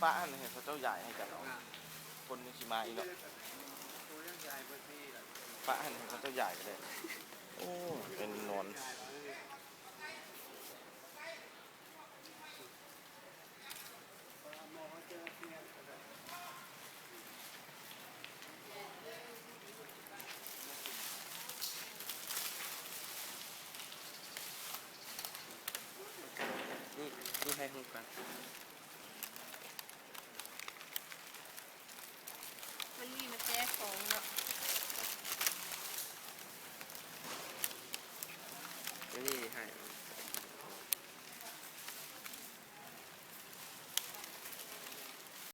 ป้าอันเห็นเขาเจ้าใหญ่ให้กันเนาะคนมีชิมาอีกเนาะป้าอันเห็นเขาเจ้าใหญ่กันเลยโอ้เป็นนอนนี่ให้หุ้กันมันมีมาแก้ของเนาะนี่ให้